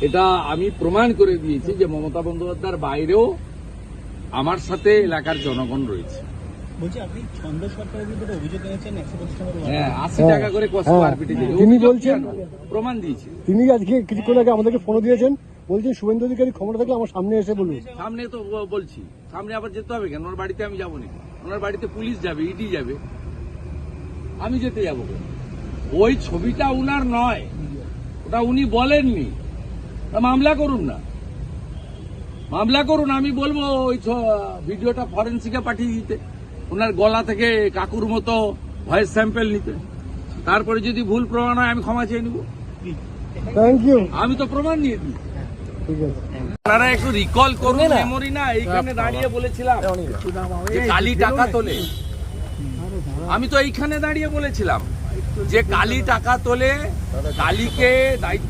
এটা আমি প্রমাণ করে দিয়েছি যে মমতা বন্দ্যোপাধ্যায়ের বাইরেও আমার সাথে এলাকার জনগণ রয়েছে। বলছি আপনি ছন্দ সরকারের বিরুদ্ধে অভিযোগ এনেছেন 125 টাকার হ্যাঁ, 80 টাকা করে কষ্ট আরপিটি দিয়ে তিনি বলছেন, প্রমাণ দিয়েছি। তিনি আজকে কিছুক্ষণ আগে আমাদেরকে ফোন দিয়েছেন, বলছেন শুভেন্দু অধিকারী ক্ষমতা থাকলে আমার সামনে এসে বলুন। সামনে তো বলছি, সামনে আবার যেতে হবে কেন? ওনার বাড়িতে আমি যাবো না, ওনার বাড়িতে পুলিশ যাবে, ইডি যাবে, আমি যেতে যাবো কেন? ওই ছবিটা উনার নয়, ওটা উনি বলেননি। মামলা করুন না, মামলা করুন। আমি বলবো ওই ভিডিওটা ফরেন্সিকে পাঠিয়ে দিতে, ওনার গলা থেকে কাকুর মতো ভয়েস স্যাম্পল নিতে। তারপরে যদি ভুল প্রমাণ হয় আমি ক্ষমা চেয়ে নিব। Thank you. আমি তো প্রমাণ নিয়ে দিই। ঠিক আছে, আপনারা একটু রিকল করুন মেমোরি। না, এইখানে দাঁড়িয়ে বলেছিলাম যে কালি টাকা তোলে। আমি তো এইখানে দাঁড়িয়ে বলেছিলাম যে কালি টাকা তোলে, কালীকে দায়িত্ব